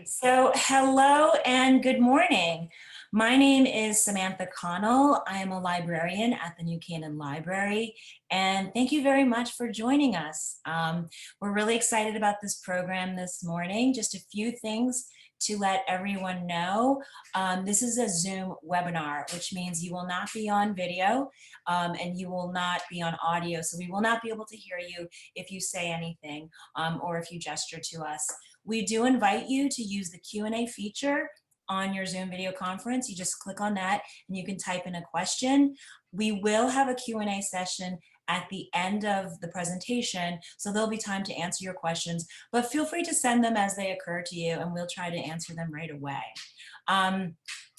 So, hello and good morning. My name is Samantha Connell. I am a librarian at the New Canaan Library, and thank you very much for joining us. We're really excited about this program this morning. Just a few things to let everyone know. This is a Zoom webinar, which means you will not be on video and you will not be on audio. So we will not be able to hear you if you say anything or if you gesture to us. We do invite you to use the Q&A feature on your Zoom video conference. You just click on that and you can type in a question. We will have a Q&A session at the end of the presentation, so there'll be time to answer your questions, but feel free to send them as they occur to you and we'll try to answer them right away.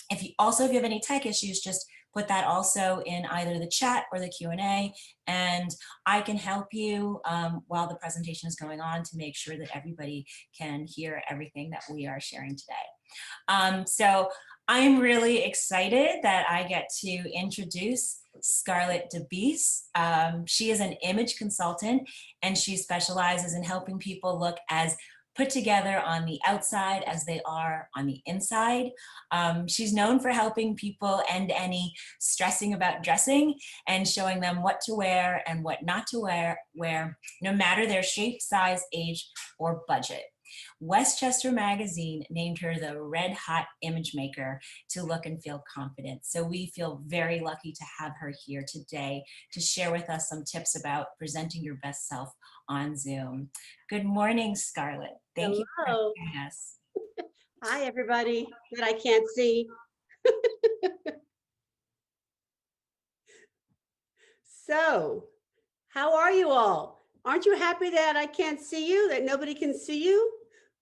If you have any tech issues, just put that also in either the chat or the Q&A, and I can help you while the presentation is going on to make sure that everybody can hear everything that we are sharing today. So I'm really excited that I get to introduce Scarlett De Bease. She is an image consultant and she specializes in helping people look as put together on the outside as they are on the inside. She's known for helping people end any stressing about dressing and showing them what to wear and what not to wear no matter their shape, size, age, or budget. Westchester Magazine named her the red hot image maker to look and feel confident. So we feel very lucky to have her here today to share with us some tips about presenting your best self on Zoom. Good morning, Scarlett. Thank you for joining us. Hi, everybody that I can't see. So, how are you all? Aren't you happy that I can't see you, that nobody can see you?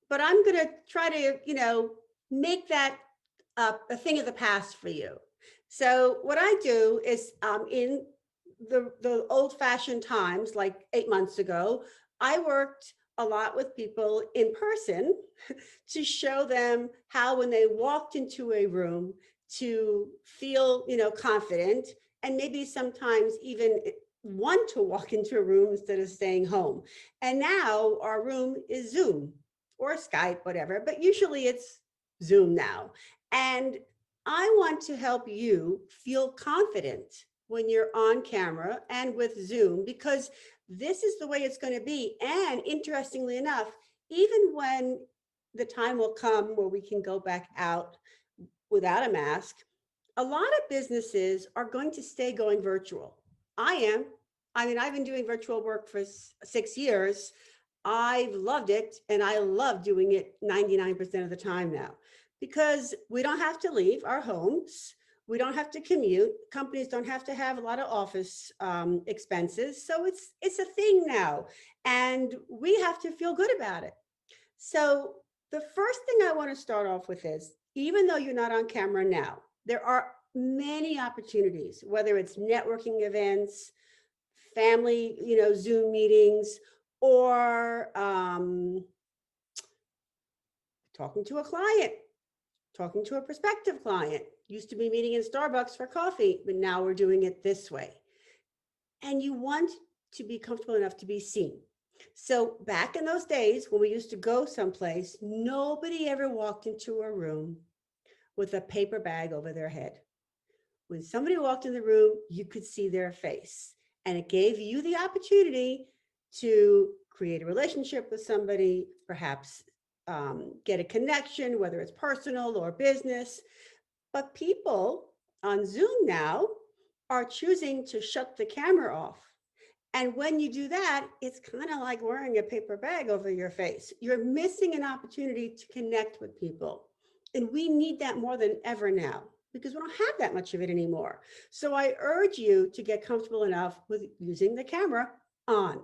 But I'm going to try to, make that a thing of the past for you. So what I do is in the old-fashioned times, like 8 months ago, I worked a lot with people in person to show them how when they walked into a room to feel, confident, and maybe sometimes even want to walk into a room instead of staying home. And now our room is Zoom or Skype, whatever, but usually it's Zoom now. And I want to help you feel confident when you're on camera and with Zoom, because this is the way it's going to be. And interestingly enough, even when the time will come where we can go back out without a mask, a lot of businesses are going to stay going virtual. I am. I mean, I've been doing virtual work for 6 years. I've loved it, and I love doing it 99% of the time now, because we don't have to leave our homes. We don't have to commute. Companies don't have to have a lot of office expenses. So it's a thing now, and we have to feel good about it. So the first thing I want to start off with is, even though you're not on camera now, there are many opportunities, whether it's networking events, family, Zoom meetings, or talking to a client, talking to a prospective client. Used to be meeting in Starbucks for coffee, but now we're doing it this way. And you want to be comfortable enough to be seen. So back in those days when we used to go someplace, nobody ever walked into a room with a paper bag over their head. When somebody walked in the room, you could see their face, and it gave you the opportunity to create a relationship with somebody, perhaps get a connection, whether it's personal or business. But people on Zoom now are choosing to shut the camera off. And when you do that, it's kind of like wearing a paper bag over your face. You're missing an opportunity to connect with people. And we need that more than ever now, because we don't have that much of it anymore. So I urge you to get comfortable enough with using the camera on.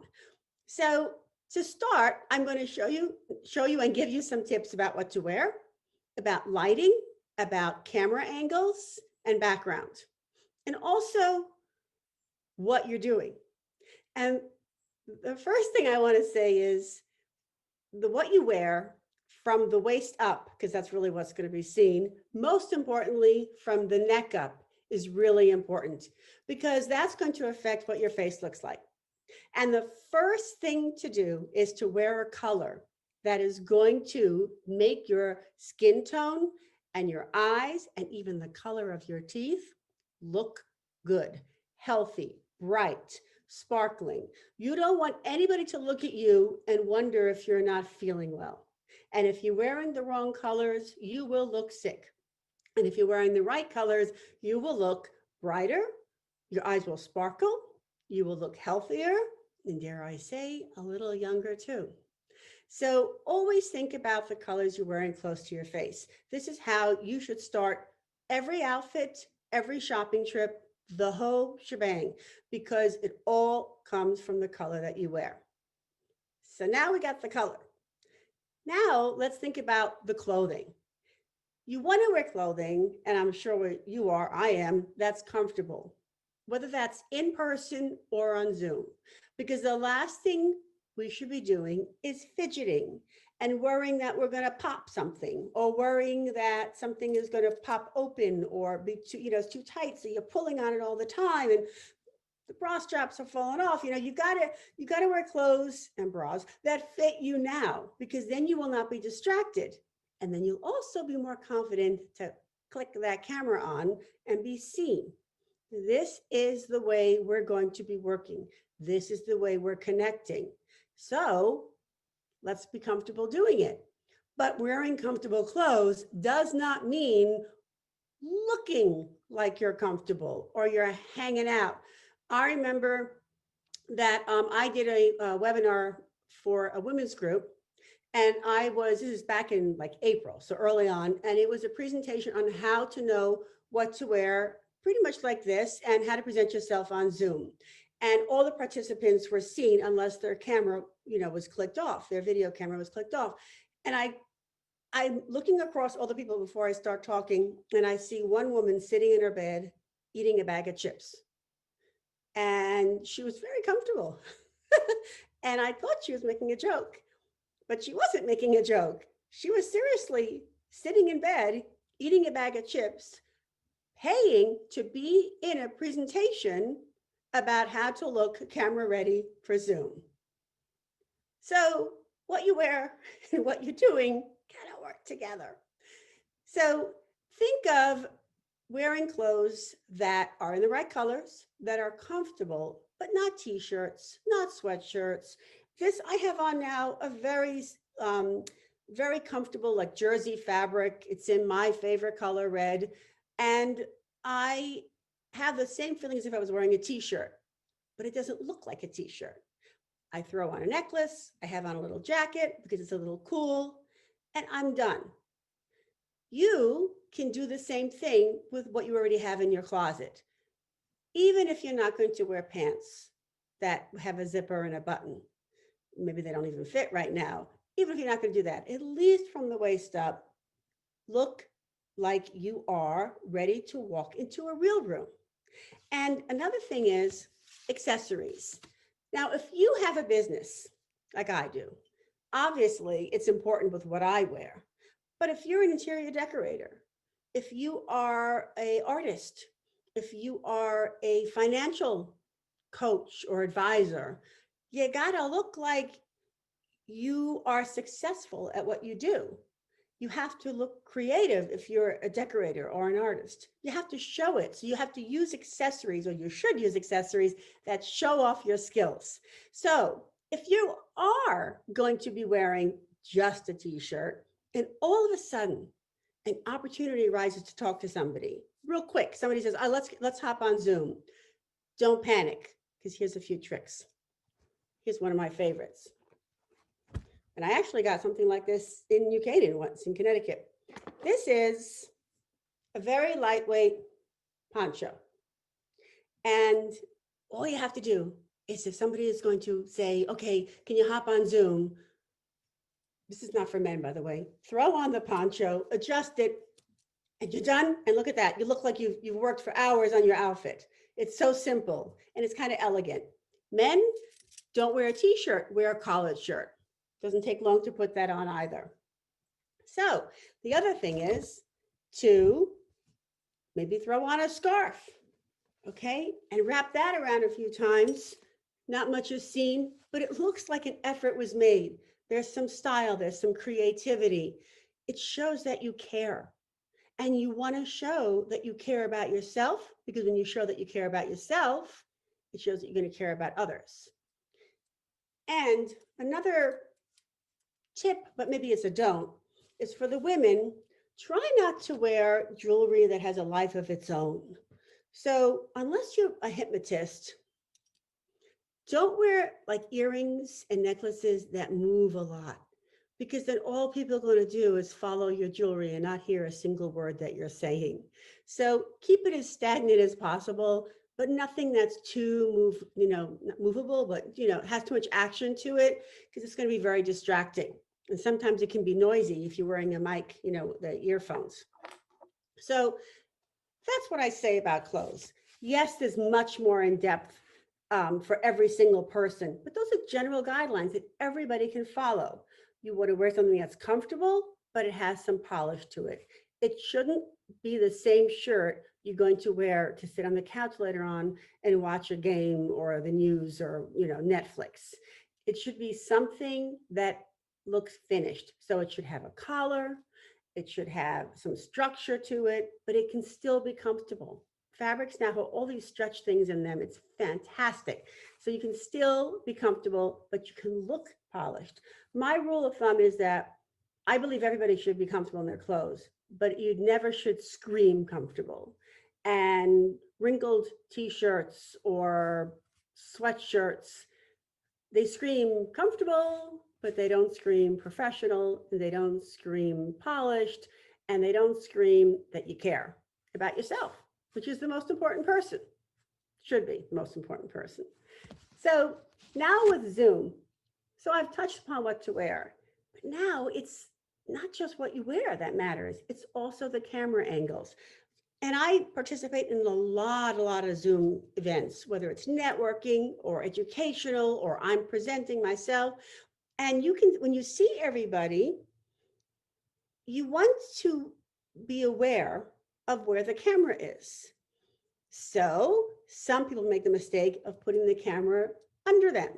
So to start, I'm going to show you and give you some tips about what to wear, about lighting, about camera angles and background, and also what you're doing. And the first thing I want to say is what you wear from the waist up, because that's really what's going to be seen. Most importantly, from the neck up is really important, because that's going to affect what your face looks like. And the first thing to do is to wear a color that is going to make your skin tone and your eyes and even the color of your teeth look good, healthy, bright, sparkling. You don't want anybody to look at you and wonder if you're not feeling well. And if you're wearing the wrong colors, you will look sick. And if you're wearing the right colors, you will look brighter, your eyes will sparkle, you will look healthier, and dare I say, a little younger too. So always think about the colors you're wearing close to your face. This is how you should start every outfit, every shopping trip, the whole shebang, because it all comes from the color that you wear. So now we got the color. Now let's think about the clothing. You want to wear clothing, and I'm sure you are, I am, that's comfortable, whether that's in person or on Zoom, because the last thing we should be doing is fidgeting and worrying that we're going to pop something, or worrying that something is going to pop open or be too, it's too tight, so you're pulling on it all the time and the bra straps are falling off. You gotta wear clothes and bras that fit you now, because then you will not be distracted. And then you'll also be more confident to click that camera on and be seen. This is the way we're going to be working. This is the way we're connecting. So let's be comfortable doing it. But wearing comfortable clothes does not mean looking like you're comfortable or you're hanging out. I remember that I did a webinar for a women's group, and this is back in like April, so early on, and it was a presentation on how to know what to wear, pretty much like this, and how to present yourself on Zoom. And all the participants were seen unless their camera, was clicked off, their video camera was clicked off. And I'm looking across all the people before I start talking, and I see one woman sitting in her bed eating a bag of chips. And she was very comfortable. And I thought she was making a joke, but she wasn't making a joke. She was seriously sitting in bed, eating a bag of chips, paying to be in a presentation about how to look camera ready for Zoom. So what you wear and what you're doing gotta work together. So think of wearing clothes that are in the right colors, that are comfortable, but not t-shirts, not sweatshirts. This, I have on now a very comfortable, like jersey fabric. It's in my favorite color, red. And I have the same feeling as if I was wearing a t-shirt, but it doesn't look like a t-shirt. I throw on a necklace, I have on a little jacket because it's a little cool, and I'm done. You can do the same thing with what you already have in your closet. Even if you're not going to wear pants that have a zipper and a button, maybe they don't even fit right now. Even if you're not going to do that, at least from the waist up, look like you are ready to walk into a real room. And another thing is accessories. Now, if you have a business like I do, obviously it's important with what I wear. But if you're an interior decorator, if you are an artist, if you are a financial coach or advisor, you gotta look like you are successful at what you do. You have to look creative if you're a decorator or an artist. You have to show it. So you have to use accessories, or you should use accessories that show off your skills. So if you are going to be wearing just a t-shirt, and all of a sudden an opportunity arises to talk to somebody real quick, somebody says, oh, let's hop on Zoom. Don't panic, because here's a few tricks. Here's one of my favorites. And I actually got something like this in New Canaan once, in Connecticut. This is a very lightweight poncho. And all you have to do is, if somebody is going to say, okay, can you hop on Zoom? This is not for men, by the way. Throw on the poncho, adjust it, and you're done. And look at that. You look like you've worked for hours on your outfit. It's so simple, and it's kind of elegant. Men, don't wear a t-shirt, wear a collared shirt. Doesn't take long to put that on either. So the other thing is to maybe throw on a scarf, okay? And wrap that around a few times. Not much is seen, but it looks like an effort was made. there's some style, there's some creativity. It shows that you care. And you want to show that you care about yourself, because when you show that you care about yourself, it shows that you're going to care about others. And another tip, but maybe it's a don't, is for the women, try not to wear jewelry that has a life of its own. So, unless you're a hypnotist, don't wear like earrings and necklaces that move a lot, because then all people are going to do is follow your jewelry and not hear a single word that you're saying. So keep it as stagnant as possible, but nothing that's too not movable, but has too much action to it, because it's going to be very distracting. And sometimes it can be noisy if you're wearing a mic, the earphones. So that's what I say about clothes. Yes, there's much more in depth for every single person, but those are general guidelines that everybody can follow. You want to wear something that's comfortable, but it has some polish to it. It shouldn't be the same shirt you're going to wear to sit on the couch later on and watch a game or the news or Netflix. It should be something that looks finished. So it should have a collar, it should have some structure to it, but it can still be comfortable. Fabrics now have all these stretch things in them. It's fantastic. So you can still be comfortable, but you can look polished. My rule of thumb is that I believe everybody should be comfortable in their clothes, but you never should scream comfortable. And wrinkled t-shirts or sweatshirts, they scream comfortable, but they don't scream professional, and they don't scream polished, and they don't scream that you care about yourself, which is the most important person, should be the most important person. So now with Zoom, so I've touched upon what to wear, but now it's not just what you wear that matters, it's also the camera angles. And I participate in a lot of Zoom events, whether it's networking or educational, or I'm presenting myself. And you can, when you see everybody, you want to be aware of where the camera is. So some people make the mistake of putting the camera under them.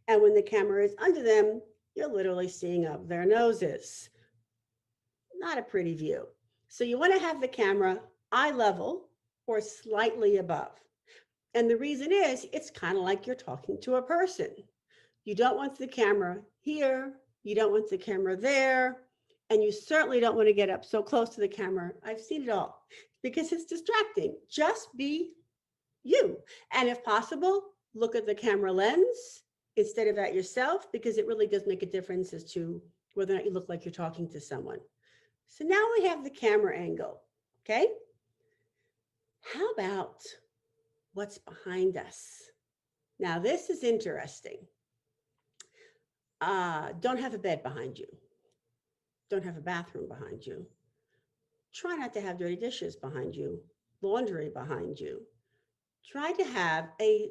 And when the camera is under them, you're literally seeing up their noses. Not a pretty view. So you want to have the camera eye level or slightly above. And the reason is, it's kind of like you're talking to a person. You don't want the camera here, you don't want the camera there, and you certainly don't want to get up so close to the camera. I've seen it all, because it's distracting. Just be you. And if possible, look at the camera lens instead of at yourself, because it really does make a difference as to whether or not you look like you're talking to someone. So now we have the camera angle, okay? How about what's behind us? Now, this is interesting. Don't have a bed behind you. Don't have a bathroom behind you. Try not to have dirty dishes behind you, laundry behind you. Try to have a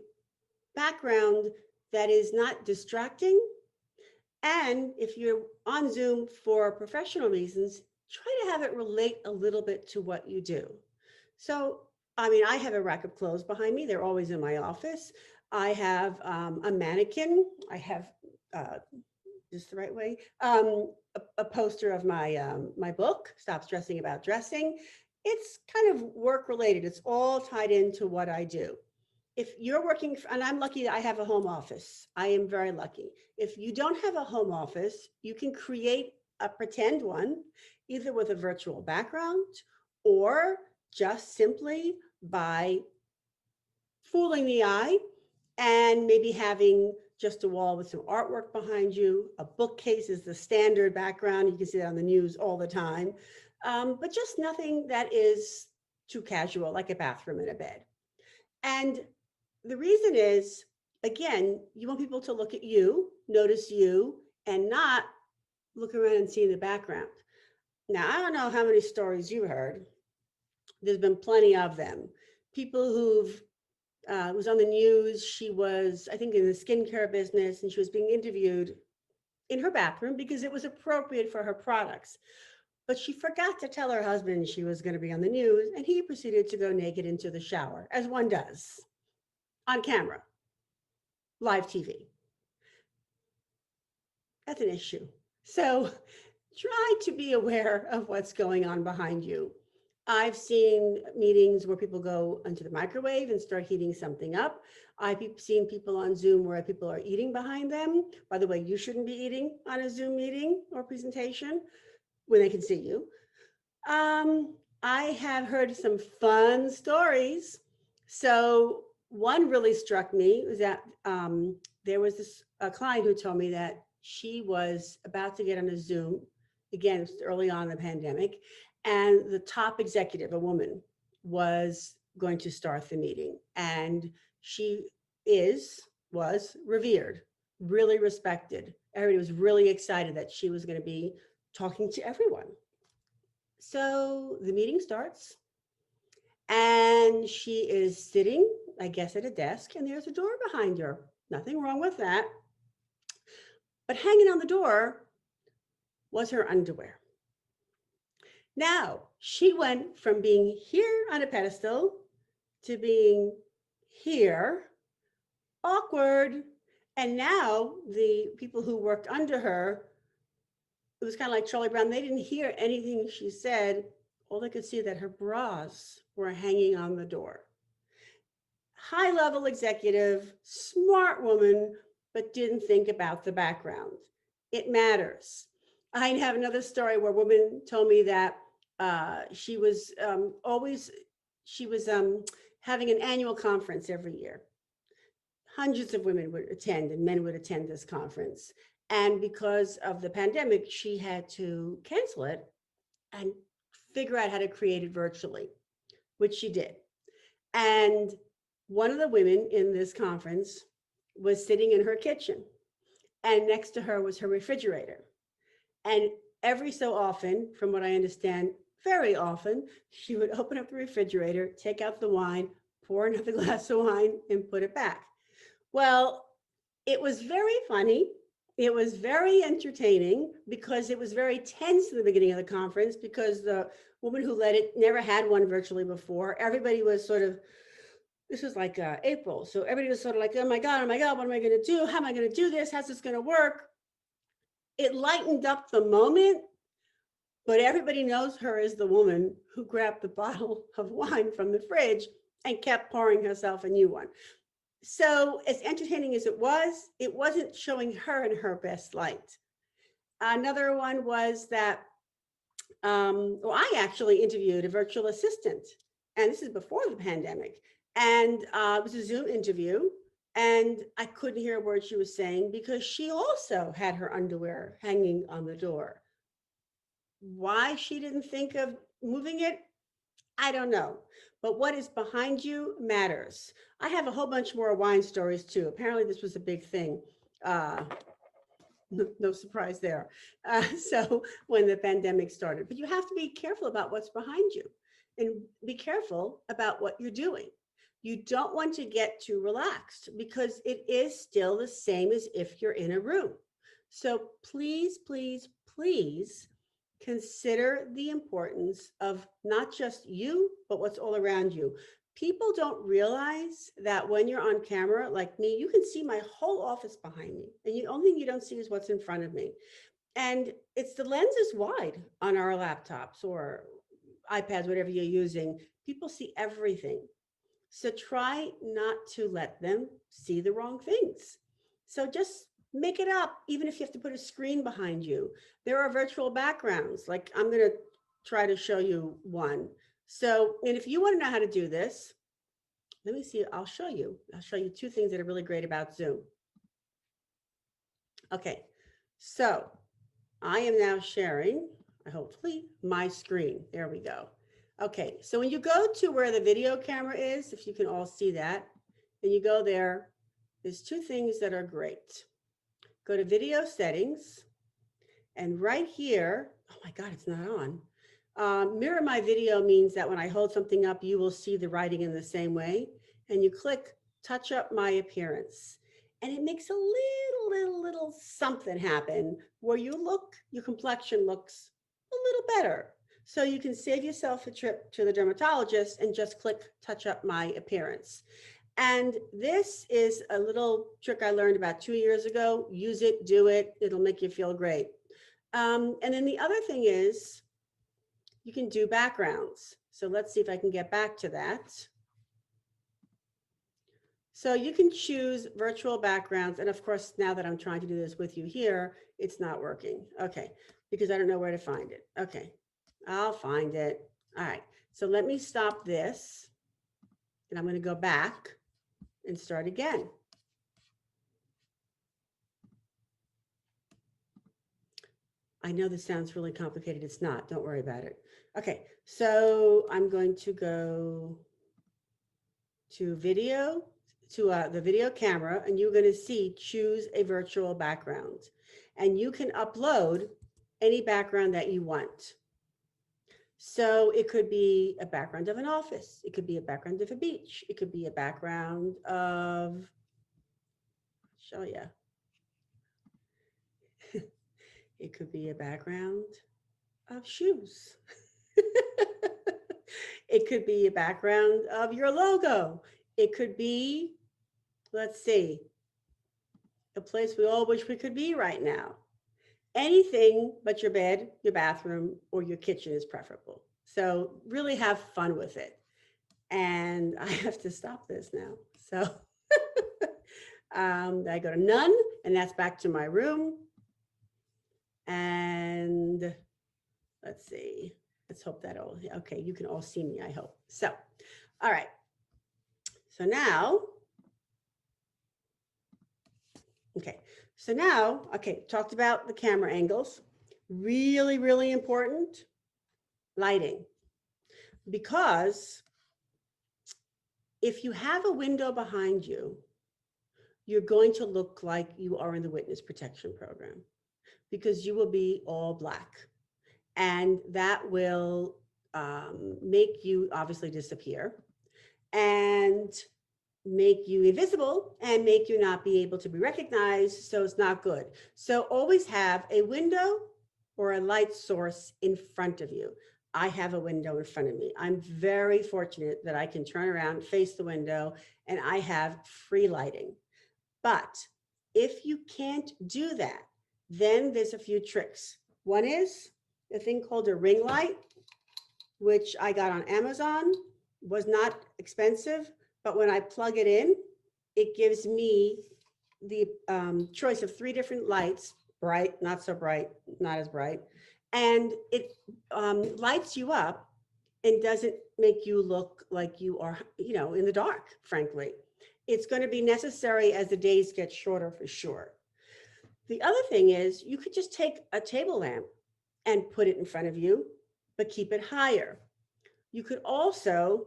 background that is not distracting. And if you're on Zoom for professional reasons, try to have it relate a little bit to what you do. So, I have a rack of clothes behind me. They're always in my office. I have a mannequin. I have, just the right way, a poster of my book, Stop Stressing About Dressing. It's kind of work related. It's all tied into what I do. If you're working, and I'm lucky that I have a home office. I am very lucky. If you don't have a home office, you can create a pretend one, either with a virtual background or just simply by fooling the eye and maybe having just a wall with some artwork behind you. A bookcase is the standard background. You can see that on the news all the time, but just nothing that is too casual, like a bathroom and a bed. And the reason is, again, you want people to look at you, notice you, and not look around and see the background. Now, I don't know how many stories you heard. There's been plenty of them. People who've was on the news. She was, I think, in the skincare business, and she was being interviewed in her bathroom because it was appropriate for her products. But she forgot to tell her husband she was going to be on the news, and he proceeded to go naked into the shower, as one does, on camera, live TV. That's an issue. So try to be aware of what's going on behind you. I've seen meetings where people go into the microwave and start heating something up. I've seen people on Zoom where people are eating behind them. By the way, you shouldn't be eating on a Zoom meeting or presentation when they can see you. I have heard some fun stories. So one really struck me was that there was this a client who told me that she was about to get on a Zoom. Again, it's early on in the pandemic, and the top executive, a woman, was going to start the meeting, and she is was revered, really respected. Everybody was really excited that she was going to be talking to everyone. So the meeting starts, and she is sitting, I guess, at a desk, and there's a door behind her. Nothing wrong with that. But hanging on the door was her underwear. Now, she went from being here on a pedestal to being here, awkward. And now the people who worked under her, it was kind of like Charlie Brown. They didn't hear anything she said. All they could see that her bras were hanging on the door. High level executive, smart woman, but didn't think about the background. It matters. I have another story where a woman told me that she was always, she was having an annual conference every year. Hundreds of women would attend and men would attend this conference. And because of the pandemic, she had to cancel it and figure out how to create it virtually, which she did. And one of the women in this conference was sitting in her kitchen, and next to her was her refrigerator. And every so often, from what I understand, very often, she would open up the refrigerator, take out the wine, pour another glass of wine, and put it back. Well, it was very funny. It was very entertaining because it was very tense in the beginning of the conference because the woman who led it never had one virtually before. Everybody was sort of, this was like April. So everybody was sort of like, oh my God, what am I going to do? How am I going to do this? How's this going to work? It lightened up the moment, but everybody knows her as the woman who grabbed the bottle of wine from the fridge and kept pouring herself a new one. So as entertaining as it wasn't showing her in her best light. Another one was that, well, I actually interviewed a virtual assistant, and this is before the pandemic. And it was a Zoom interview, and I couldn't hear a word she was saying because she also had her underwear hanging on the door. Why she didn't think of moving it, I don't know. But what is behind you matters. I have a whole bunch more wine stories too. Apparently, this was a big thing. Uh, no surprise there. So when the pandemic started, but you have to be careful about what's behind you and be careful about what you're doing. You don't want to get too relaxed because it is still the same as if you're in a room. So please, please, please consider the importance of not just you, but what's all around you. People don't realize that when you're on camera, like me, you can see my whole office behind me. And the only thing you don't see is what's in front of me. And it's the lens is wide on our laptops or iPads, whatever you're using. People see everything. So try not to let them see the wrong things. So just make it up, even if you have to put a screen behind you. There are virtual backgrounds. Like I'm going to try to show you one. So, and if you want to know how to do this, let me see, I'll show you. I'll show you two things that are really great about Zoom. Okay, so I am now sharing, hopefully, my screen. There we go. Okay, so when you go to where the video camera is, if you can all see that, and you go there, there's two things that are great. Go to video settings, and right here, oh my God, it's not on. Mirror my video means that when I hold something up, you will see the writing in the same way. And you click touch up my appearance. And it makes a little something happen where you look, your complexion looks a little better. So you can save yourself a trip to the dermatologist and just click touch up my appearance. And this is a little trick I learned about 2 years ago. Use it, do it. It'll make you feel great. And then the other thing is you can do backgrounds. So let's see if I can get back to that. So you can choose virtual backgrounds. And of course, now that I'm trying to do this with you here, it's not working. Okay, because I don't know where to find it. Okay, I'll find it. All right, so let me stop this. And I'm going to go back and start again. I know this sounds really complicated. It's not. Don't worry about it. Okay, so I'm going to go to video, to the video camera, and you're going to see choose a virtual background. And you can upload any background that you want. So it could be a background of an office. It could be a background of a beach. It could be a background of, show you. It could be a background of shoes. It could be a background of your logo. It could be, let's see, a place we all wish we could be right now. Anything but your bed, your bathroom, or your kitchen is preferable. So really have fun with it. And I have to stop this now. So I go to none, and that's back to my room. And let's see, let's hope that all, okay, you can all see me, I hope. So, all right. So now, okay. So now, okay, talked about the camera angles. Really, really important, lighting. Because if you have a window behind you, you're going to look like you are in the witness protection program because you will be all black. And that will make you obviously disappear and make you invisible and make you not be able to be recognized. So it's not good. So always have a window or a light source in front of you. I have a window in front of me. I'm very fortunate that I can turn around, face the window, and I have free lighting. But if you can't do that, then there's a few tricks. One is a thing called a ring light, which I got on Amazon, was not expensive, but when I plug it in, it gives me the choice of 3 different lights, bright, not so bright, not as bright, and it lights you up and doesn't make you look like you are, you know, in the dark, frankly. It's going to be necessary as the days get shorter for sure. The other thing is you could just take a table lamp and put it in front of you, but keep it higher. You could also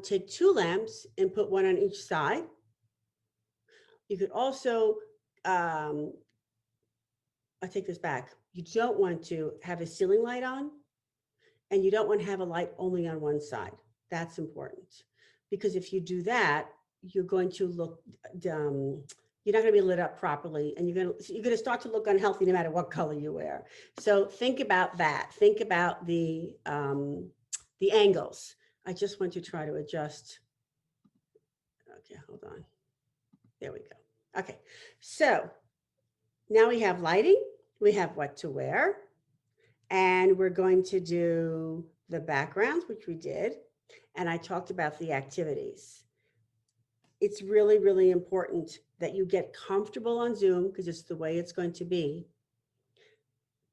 take 2 lamps and put one on each side. You could also, I take this back. You don't want to have a ceiling light on, and you don't want to have a light only on one side. That's important because if you do that, you're going to look, you're not going to be lit up properly, and you're going to start to look unhealthy no matter what color you wear. So think about that. Think about the angles. I just want to try to adjust. Okay, hold on. There we go. Okay, so now we have lighting, we have what to wear, and we're going to do the backgrounds, which we did, and I talked about the activities. It's really, really important that you get comfortable on Zoom because it's the way it's going to be.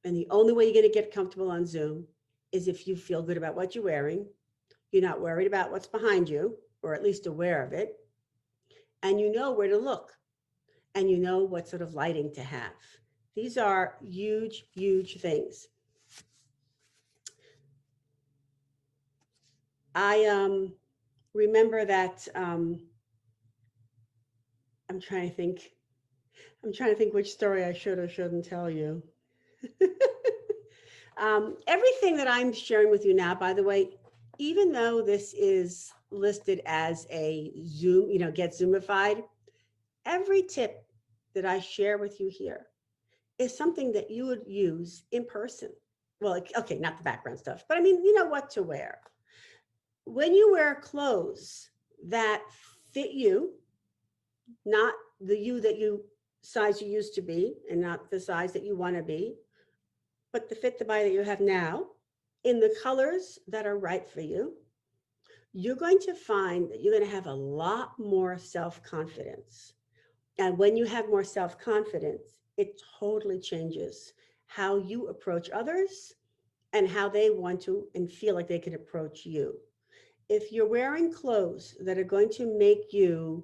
And the only way you're going to get comfortable on Zoom is if you feel good about what you're wearing, you're not worried about what's behind you, or at least aware of it, and you know where to look, and you know what sort of lighting to have. These are huge, huge things. I remember that I'm trying to think which story I should or shouldn't tell you. Everything that I'm sharing with you now, by the way, even though this is listed as a Zoom, you know, get Zoomified, every tip that I share with you here is something that you would use in person. Well, okay, not the background stuff, but I mean, you know what to wear. When you wear clothes that fit you, not the you that you size you used to be and not the size that you want to be, but to fit the body that you have now in the colors that are right for you, you're going to find that you're going to have a lot more self-confidence. And when you have more self-confidence, it totally changes how you approach others and how they want to and feel like they can approach you. If you're wearing clothes that are going to make you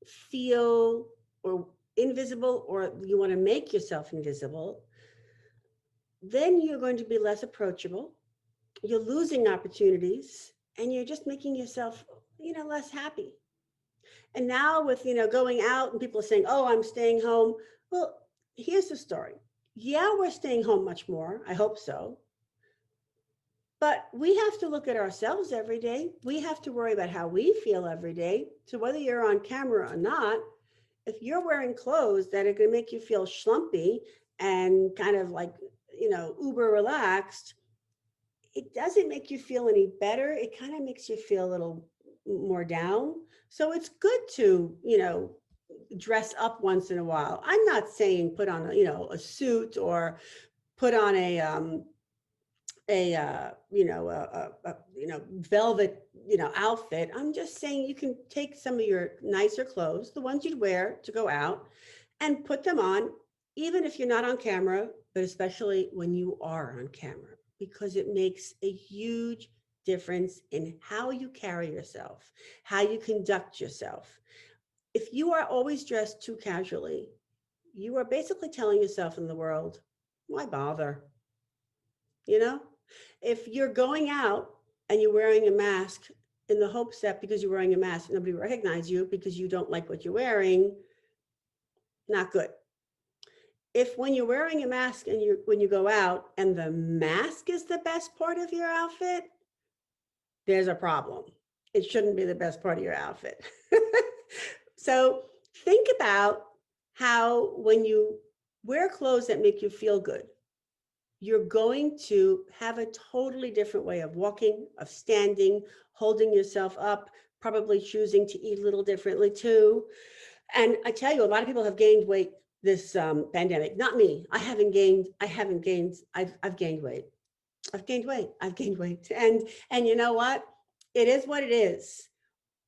feel or invisible, or you want to make yourself invisible, then you're going to be less approachable. You're losing opportunities and you're just making yourself, less happy. And now with, going out and people are saying, oh, I'm staying home. Well, here's the story. Yeah, we're staying home much more. I hope so. But we have to look at ourselves every day. We have to worry about how we feel every day. So whether you're on camera or not, if you're wearing clothes that are going to make you feel schlumpy and kind of like, uber relaxed, it doesn't make you feel any better. It kind of makes you feel a little more down. So it's good to, dress up once in a while. I'm not saying put on, a suit or put on velvet, outfit. I'm just saying you can take some of your nicer clothes, the ones you'd wear to go out, and put them on, even if you're not on camera, but especially when you are on camera, because it makes a huge difference in how you carry yourself, how you conduct yourself. If you are always dressed too casually, you are basically telling yourself in the world, why bother? You know, if you're going out and you're wearing a mask in the hopes that because you're wearing a mask, nobody recognizes you because you don't like what you're wearing, not good. If when you're wearing a mask and when you go out and the mask is the best part of your outfit, there's a problem. It shouldn't be the best part of your outfit. So think about how when you wear clothes that make you feel good, you're going to have a totally different way of walking, of standing, holding yourself up, probably choosing to eat a little differently too. And I tell you, a lot of people have gained weight this pandemic. Not me. I've gained weight. I've gained weight. I've gained weight. And you know what? It is what it is.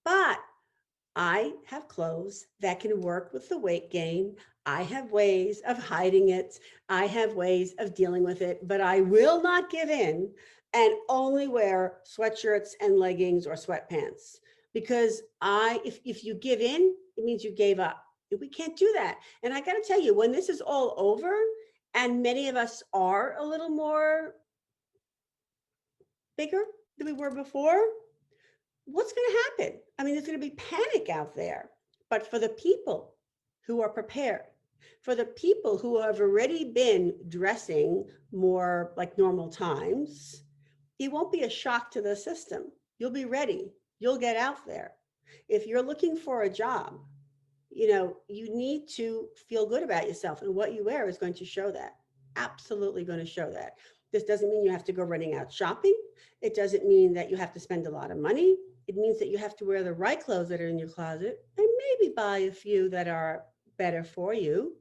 But I have clothes that can work with the weight gain. I have ways of hiding it. I have ways of dealing with it, but I will not give in and only wear sweatshirts and leggings or sweatpants, because if you give in, it means you gave up. We can't do that. And I got to tell you, when this is all over and many of us are a little more bigger than we were before, what's going to happen? I mean, there's going to be panic out there. But for the people who are prepared, for the people who have already been dressing more like normal times, it won't be a shock to the system. You'll be ready. You'll get out there. If you're looking for a job, you need to feel good about yourself, and what you wear is going to show that. Absolutely going to show that. This doesn't mean you have to go running out shopping. It doesn't mean that you have to spend a lot of money. It means that you have to wear the right clothes that are in your closet and maybe buy a few that are better for you.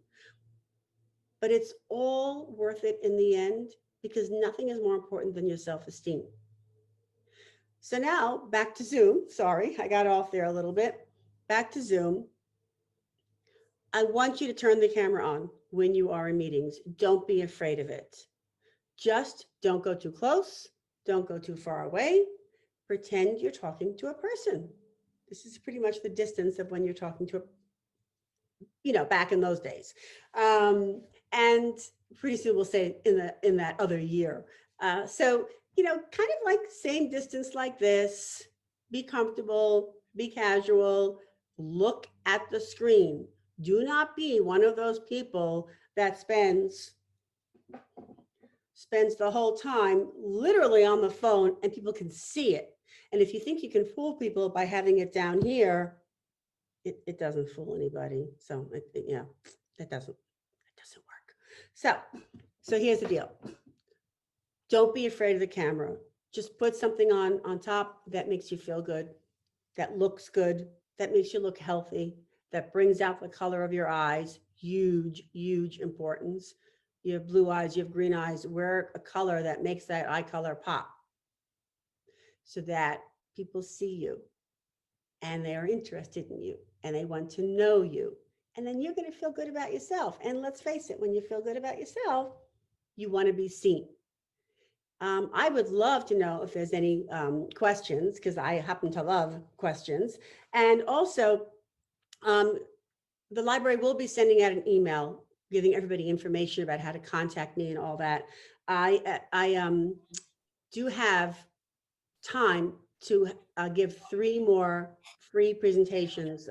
But it's all worth it in the end, because nothing is more important than your self-esteem. So now back to Zoom. Sorry, I got off there a little bit. Back to Zoom. I want you to turn the camera on when you are in meetings. Don't be afraid of it. Just don't go too close. Don't go too far away. Pretend you're talking to a person. This is pretty much the distance of when you're talking to back in those days. And pretty soon we'll say in that other year. So, kind of like same distance like this. Be comfortable, be casual, look at the screen. Do not be one of those people that spends the whole time literally on the phone and people can see it. And if you think you can fool people by having it down here, it doesn't fool anybody. So it doesn't work. So here's the deal. Don't be afraid of the camera. Just put something on top that makes you feel good. that looks good, that makes you look healthy, that brings out the color of your eyes. Huge, huge importance. You have blue eyes, you have green eyes. Wear a color that makes that eye color pop so that people see you and they are interested in you and they want to know you. And then you're going to feel good about yourself. And let's face it, when you feel good about yourself, you want to be seen. I would love to know if there's any questions, because I happen to love questions. And also, the library will be sending out an email giving everybody information about how to contact me and all that. I do have time to give 3 more free consultations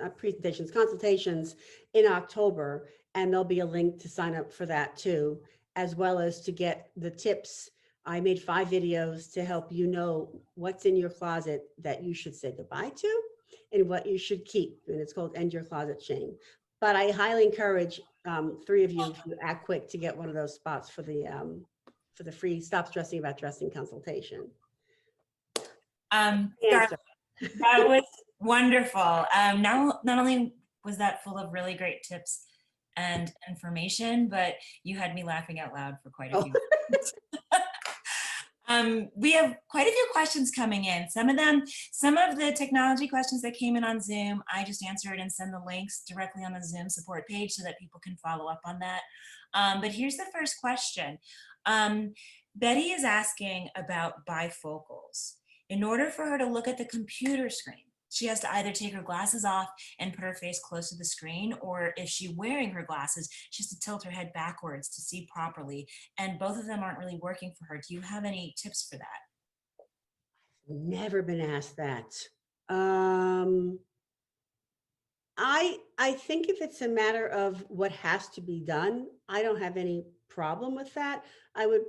in October, and there'll be a link to sign up for that too, as well as to get the tips. I made 5 videos to help you know what's in your closet that you should say goodbye to and what you should keep. And it's called End Your Closet Shame. But I highly encourage 3 of you, if you act quick, to get one of those spots for the free Stop Stressing About Dressing consultation. Scarlett, that was wonderful. Not only was that full of really great tips and information, but you had me laughing out loud for quite a few minutes. We have quite a few questions coming in. Some of the technology questions that came in on Zoom, I just answered and send the links directly on the Zoom support page so that people can follow up on that. But here's the first question. Betty is asking about bifocals. In order for her to look at the computer screen, she has to either take her glasses off and put her face close to the screen, or if she's wearing her glasses, she has to tilt her head backwards to see properly. And both of them aren't really working for her. Do you have any tips for that? Never been asked that. I think if it's a matter of what has to be done, I don't have any problem with that. I would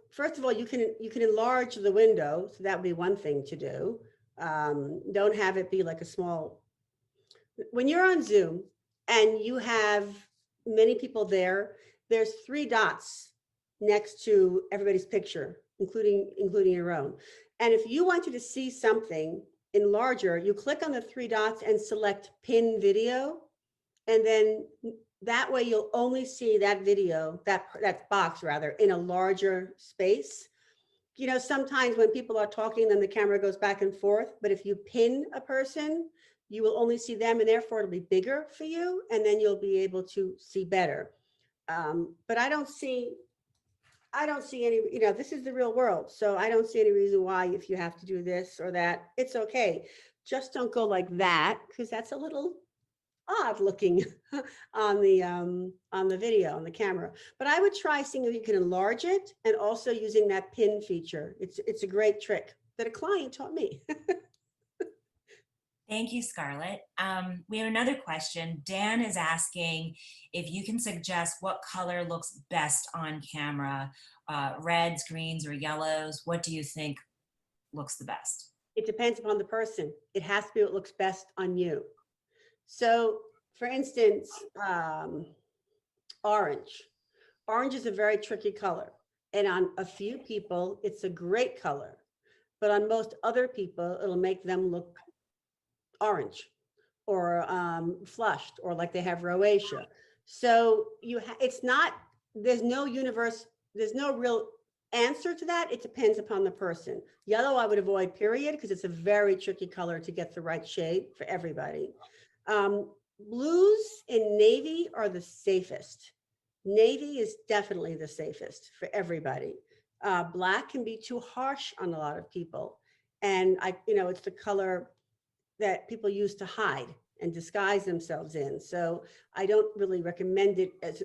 first of all, you can enlarge the window, so that would be one thing to do. Don't have it be like a small. When you're on Zoom and you have many people there, there's 3 dots next to everybody's picture, including your own. And if you wanted to see something in larger, you click on the 3 dots and select pin video, and then that way you'll only see that video, that box rather, in a larger space. You know, sometimes when people are talking, then the camera goes back and forth, but if you pin a person, you will only see them, and therefore it'll be bigger for you, and then you'll be able to see better. But I don't see any, you know, this is the real world. So I don't see any reason why, if you have to do this or that, it's okay. Just don't go like that, because that's a little odd looking on the video, on the camera. But I would try seeing if you can enlarge it, and also using that pin feature. It's a great trick that a client taught me. Thank you, Scarlett. We have another question. Dan is asking if you can suggest what color looks best on camera, reds, greens, or yellows. What do you think looks the best? It depends upon the person. It has to be what looks best on you. So for instance, orange. Orange is a very tricky color. And on a few people, it's a great color. But on most other people, it'll make them look orange or flushed, or like they have rosacea. So it's not, there's no real answer to that. It depends upon the person. Yellow I would avoid, period, because it's a very tricky color to get the right shade for everybody. Blues and navy are the safest. Navy is definitely the safest for everybody. Black can be too harsh on a lot of people. And it's the color that people use to hide and disguise themselves in. So I don't really recommend it as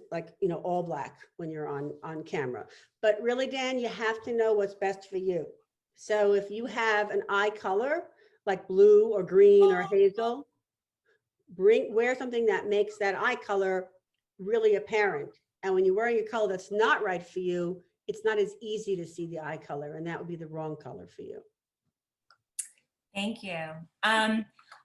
all black when you're on camera. But really, Dan, you have to know what's best for you. So if you have an eye color like blue or green or hazel, wear something that makes that eye color really apparent. And when you're wearing a color that's not right for you, it's not as easy to see the eye color, and that would be the wrong color for you. Thank you.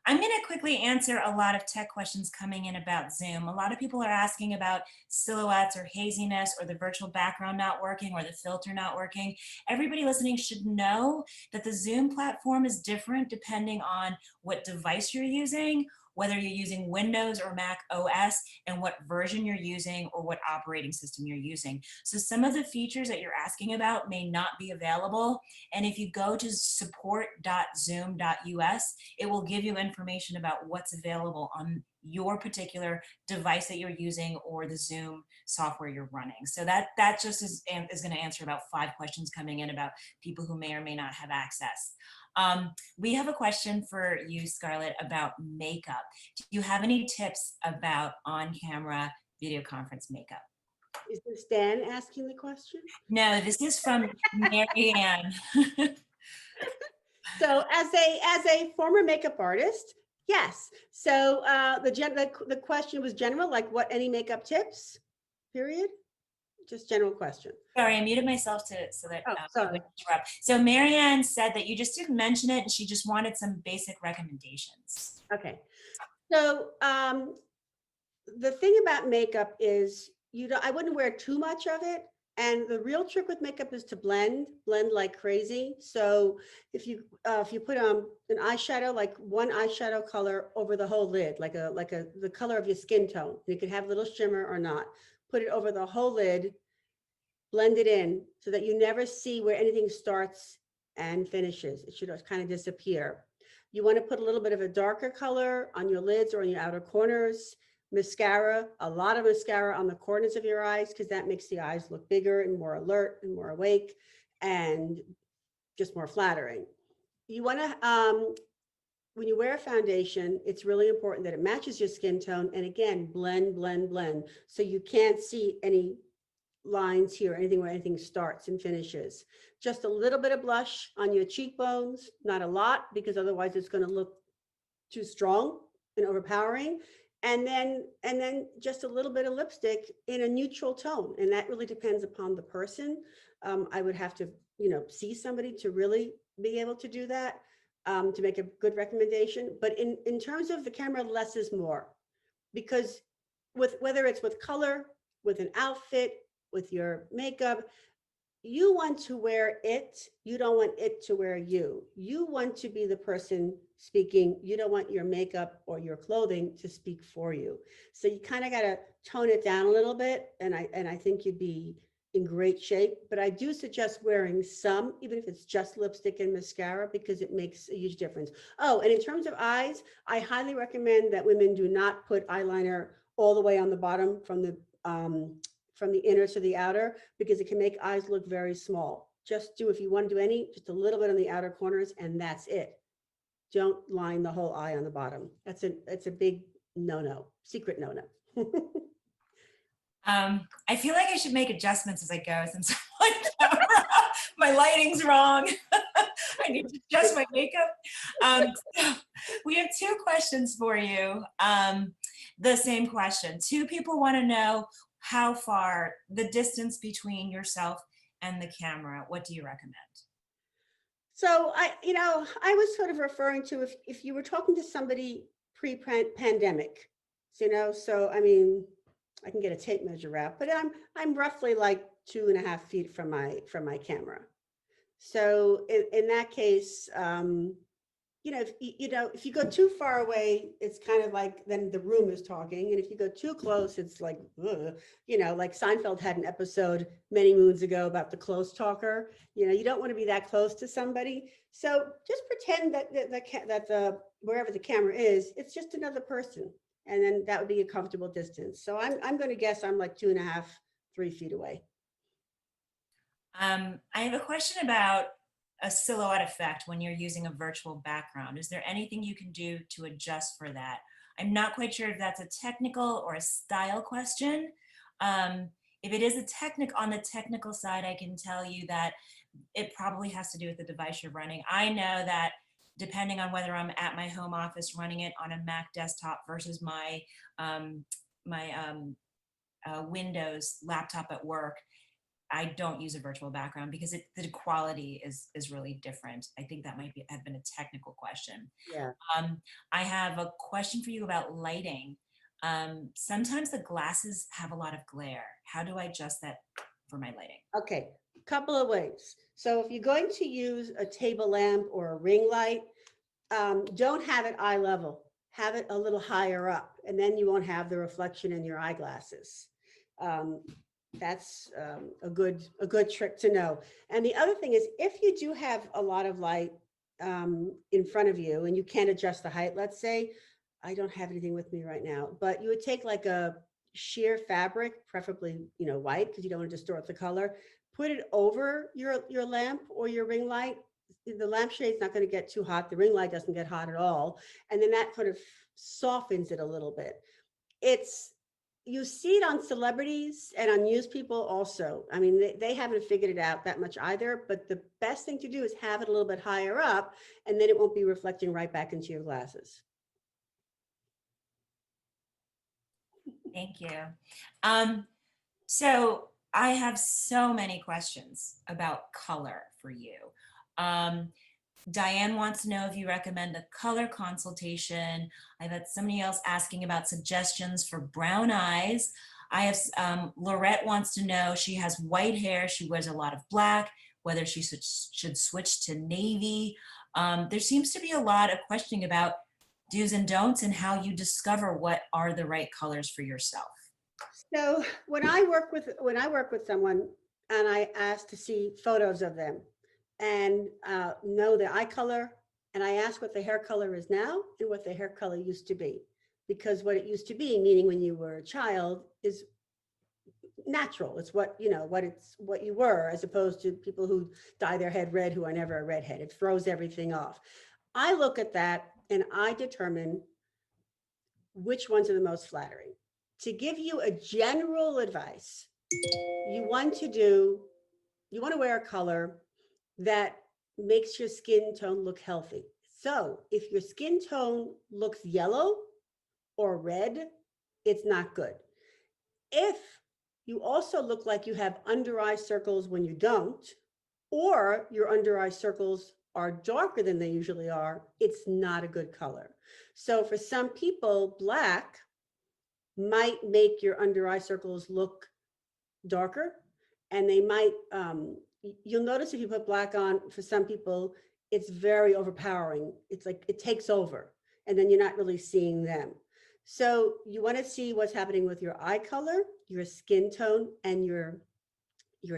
I'm going to quickly answer a lot of tech questions coming in about Zoom. A lot of people are asking about silhouettes or haziness or the virtual background not working or the filter not working. Everybody listening should know that the Zoom platform is different depending on what device you're using, whether you're using Windows or Mac OS, and what version you're using or what operating system you're using. So some of the features that you're asking about may not be available. And if you go to support.zoom.us, it will give you information about what's available on your particular device that you're using or the Zoom software you're running. So that just is going to answer about 5 questions coming in about people who may or may not have access. We have a question for you, Scarlett, about makeup. Do you have any tips about on-camera video conference makeup? Is this Dan asking the question? No, this is from Mary Ann. So as a former makeup artist, yes. So the question was general, like what, any makeup tips, period? Just general question. Sorry, I muted myself so that Oh, I sorry. wouldn't interrupt. So Marianne said that you just didn't mention it and she just wanted some basic recommendations. Okay. So the thing about makeup is I wouldn't wear too much of it. And the real trick with makeup is to blend like crazy. So if you put on an eyeshadow, like one eyeshadow color over the whole lid, like the color of your skin tone, you could have a little shimmer or not, put it over the whole lid, blend it in so that you never see where anything starts and finishes. It should kind of disappear. You want to put a little bit of a darker color on your lids or on your outer corners. Mascara, a lot of mascara on the corners of your eyes, because that makes the eyes look bigger and more alert and more awake and just more flattering. You want to, when you wear a foundation, it's really important that it matches your skin tone. And again, blend, blend, blend. So you can't see any lines here, anything where anything starts and finishes. Just a little bit of blush on your cheekbones, not a lot, because otherwise it's going to look too strong and overpowering. And then just a little bit of lipstick in a neutral tone. And that really depends upon the person. I would have to, see somebody to really be able to do that, to make a good recommendation. But in terms of the camera, less is more, because whether it's with color, with an outfit, with your makeup, you want to wear it. You don't want it to wear you. You want to be the person speaking. You don't want your makeup or your clothing to speak for you. So you kind of got to tone it down a little bit. And I think you'd be in great shape. But I do suggest wearing some, even if it's just lipstick and mascara, because it makes a huge difference. Oh, and in terms of eyes, I highly recommend that women do not put eyeliner all the way on the bottom from the inner to the outer, because it can make eyes look very small. Just do, if you want to do just a little bit on the outer corners, and that's it. Don't line the whole eye on the bottom. It's a big no-no, secret no-no. I feel like I should make adjustments as I go since my lighting's wrong. I need to adjust my makeup. So we have 2 questions for you. The same question. 2 people want to know how far, the distance between yourself and the camera. What do you recommend? So I was sort of referring to if you were talking to somebody pre-pandemic, so I mean, I can get a tape measure out, but I'm roughly like 2.5 feet from my camera. So in that case, if you go too far away, it's kind of like then the room is talking. And if you go too close, it's like, ugh. Like Seinfeld had an episode many moons ago about the close talker. You don't want to be that close to somebody. So just pretend that the wherever the camera is, it's just another person. And then that would be a comfortable distance. So I'm going to guess I'm like 2.5, 3 feet away. I have a question about a silhouette effect when you're using a virtual background. Is there anything you can do to adjust for that? I'm not quite sure if that's a technical or a style question. If it is on the technical side, I can tell you that it probably has to do with the device you're running. I know that depending on whether I'm at my home office running it on a Mac desktop versus my Windows laptop at work, I don't use a virtual background because the quality is really different. I think that might have been a technical question. Yeah. I have a question for you about lighting. Sometimes the glasses have a lot of glare. How do I adjust that for my lighting? Okay, couple of ways. So if you're going to use a table lamp or a ring light, don't have it eye level. Have it a little higher up, and then you won't have the reflection in your eyeglasses. Um, that's a good trick to know. And the other thing is, if you do have a lot of light in front of you, and you can't adjust the height, let's say, I don't have anything with me right now, but you would take like a sheer fabric, preferably white, because you don't want to distort the color. Put it over your lamp or your ring light. The lampshade's not going to get too hot. The ring light doesn't get hot at all, and then that sort of softens it a little bit. It's You see it on celebrities and on news people also. I mean, they haven't figured it out that much either, but the best thing to do is have it a little bit higher up, and then it won't be reflecting right back into your glasses. Thank you. So I have so many questions about color for you. Diane wants to know if you recommend a color consultation. I've had somebody else asking about suggestions for brown eyes. I have Lorette wants to know, she has white hair, she wears a lot of black, whether she should switch to navy. There seems to be a lot of questioning about do's and don'ts and how you discover what are the right colors for yourself. So when I work with someone and I ask to see photos of them and know their eye color, and I ask what the hair color is now and what the hair color used to be, because what it used to be, meaning when you were a child, is natural. It's what you were, as opposed to people who dye their head red who are never a redhead. It throws everything off. I look at that and I determine which ones are the most flattering. To give you a general advice, you want to wear a color that makes your skin tone look healthy. So if your skin tone looks yellow or red, it's not good. If you also look like you have under eye circles when you don't, or your under eye circles are darker than they usually are, it's not a good color. So for some people, black might make your under eye circles look darker, and they might you'll notice if you put black on, for some people it's very overpowering. It's like it takes over, and then you're not really seeing them. So you want to see what's happening with your eye color, your skin tone, and your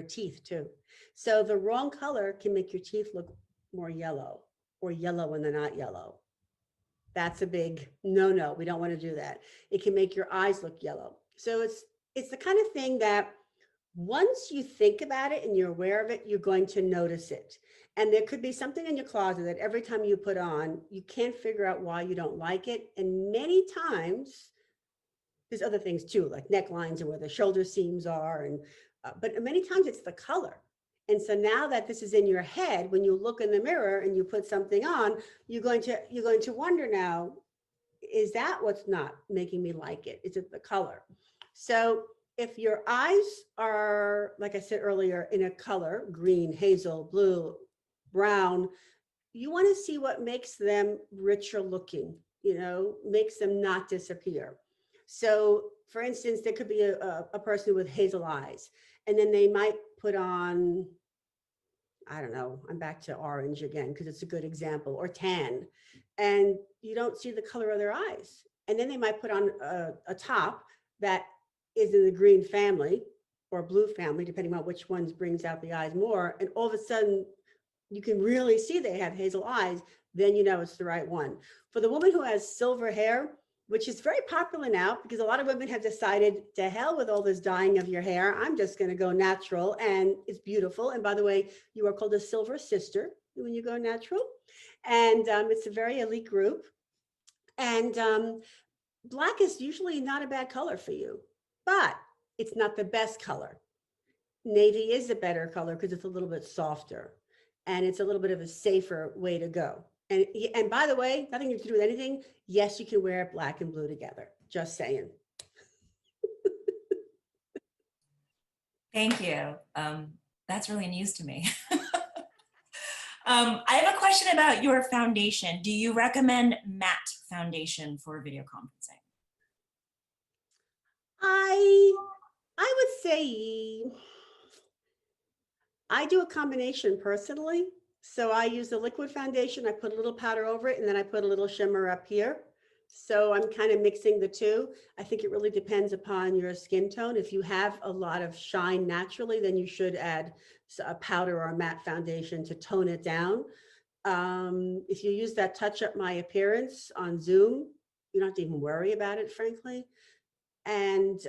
teeth too. So the wrong color can make your teeth look more yellow, or yellow when they're not yellow. That's a big no. We don't want to do that. It can make your eyes look yellow. So it's the kind of thing that once you think about it and you're aware of it, you're going to notice it. And there could be something in your closet that every time you put on, you can't figure out why you don't like it. And many times there's other things too, like necklines and where the shoulder seams are. And but many times it's the color. And so now that this is in your head, when you look in the mirror and you put something on, you're going to wonder now, is that what's not making me like it? Is it the color? So if your eyes are, like I said earlier, in a color, green, hazel, blue, brown, you want to see what makes them richer looking, makes them not disappear. So for instance, there could be a person with hazel eyes, and then they might put on, I don't know, I'm back to orange again because it's a good example, or tan, and you don't see the color of their eyes. And then they might put on a top that is in the green family or blue family, depending on which ones brings out the eyes more. And all of a sudden, you can really see they have hazel eyes, then you know it's the right one. For the woman who has silver hair, which is very popular now because a lot of women have decided, to hell with all this dyeing of your hair, I'm just going to go natural, and it's beautiful. And by the way, you are called a silver sister when you go natural, and it's a very elite group. And black is usually not a bad color for you, but it's not the best color. Navy is a better color because it's a little bit softer, and it's a little bit of a safer way to go. And by the way, nothing to do with anything. Yes, you can wear black and blue together. Just saying. Thank you. That's really news to me. I have a question about your foundation. Do you recommend matte foundation for video conferencing? I I would say I do a combination personally. So I use the liquid foundation, I put a little powder over it, and then I put a little shimmer up here. So I'm kind of mixing the two. I think it really depends upon your skin tone. If you have a lot of shine naturally, then you should add a powder or a matte foundation to tone it down. If you use that touch up my appearance on Zoom, you don't have to even worry about it, frankly. And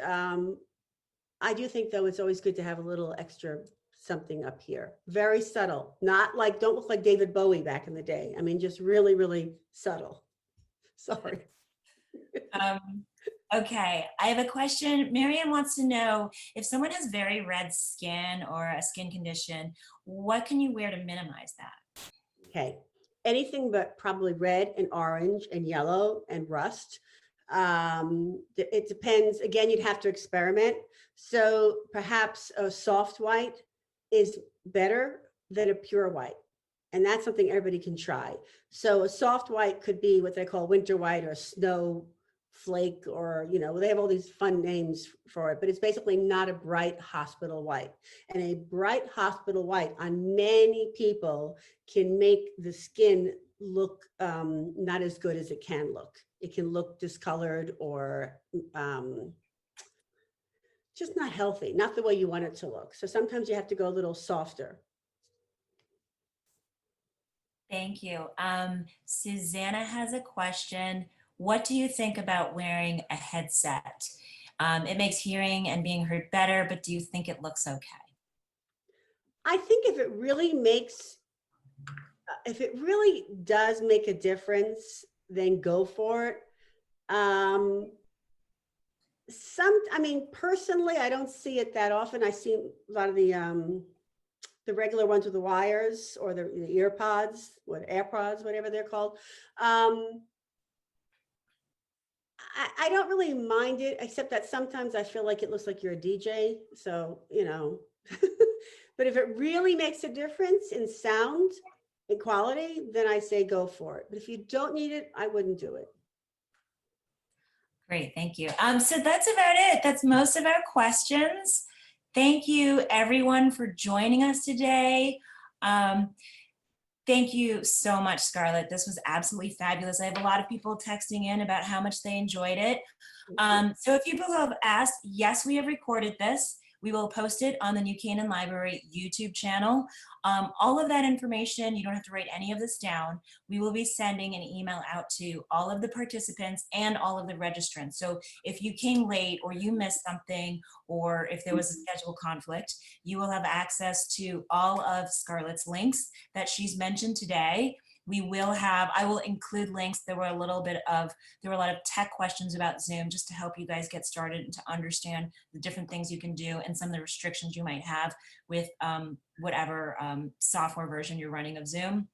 I do think, though, it's always good to have a little extra something up here. Very subtle, not like, don't look like David Bowie back in the day. I mean, just really, really subtle. Sorry. Okay, I have a question. Marianne wants to know if someone has very red skin or a skin condition, what can you wear to minimize that? Okay. Anything but probably red and orange and yellow and rust. It depends. Again, you'd have to experiment. So perhaps a soft white is better than a pure white. And that's something everybody can try. So a soft white could be what they call winter white or snow flake, or, you know, they have all these fun names for it, but it's basically not a bright hospital white. And a bright hospital white on many people can make the skin look not as good as it can look. It can look discolored or just not healthy, not the way you want it to look. So sometimes you have to go a little softer. Thank you. Susanna has a question. What do you think about wearing a headset? It makes hearing and being heard better, but do you think it looks okay? I think if it really does make a difference, then go for it. I mean, personally, I don't see it that often. I see a lot of the regular ones with the wires, or the ear pods, AirPods, whatever they're called. I don't really mind it, except that sometimes I feel like it looks like you're a DJ. So, you know, but if it really makes a difference in sound and quality, then I say go for it. But if you don't need it, I wouldn't do it. Great, thank you. So that's about it. That's most of our questions. Thank you everyone for joining us today. Thank you so much, Scarlett. This was absolutely fabulous. I have a lot of people texting in about how much they enjoyed it. So if people have asked, yes, we have recorded this. We will post it on the New Canaan Library YouTube channel. All of that information, you don't have to write any of this down. We will be sending an email out to all of the participants and all of the registrants. So if you came late or you missed something, or if there was a schedule conflict, you will have access to all of Scarlett's links that she's mentioned today. I will include links. There were a lot of tech questions about Zoom, just to help you guys get started and to understand the different things you can do and some of the restrictions you might have with whatever software version you're running of Zoom.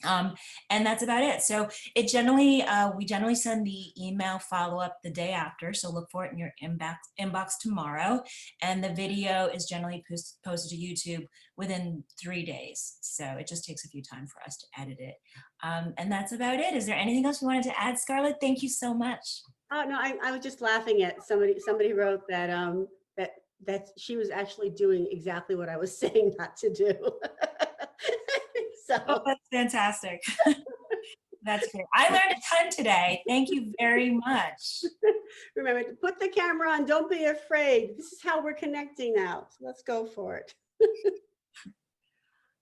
And that's about it. So we generally send the email follow-up the day after. So look for it in your inbox tomorrow. And the video is generally posted to YouTube within 3 days. So it just takes a few time for us to edit it. And that's about it. Is there anything else you wanted to add, Scarlett? Thank you so much. Oh, no, I was just laughing at somebody wrote that, that she was actually doing exactly what I was saying not to do. So. Oh, that's fantastic. That's great. I learned a ton today. Thank you very much. Remember to put the camera on. Don't be afraid. This is how we're connecting now. So let's go for it.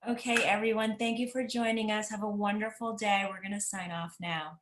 Okay, everyone. Thank you for joining us. Have a wonderful day. We're going to sign off now.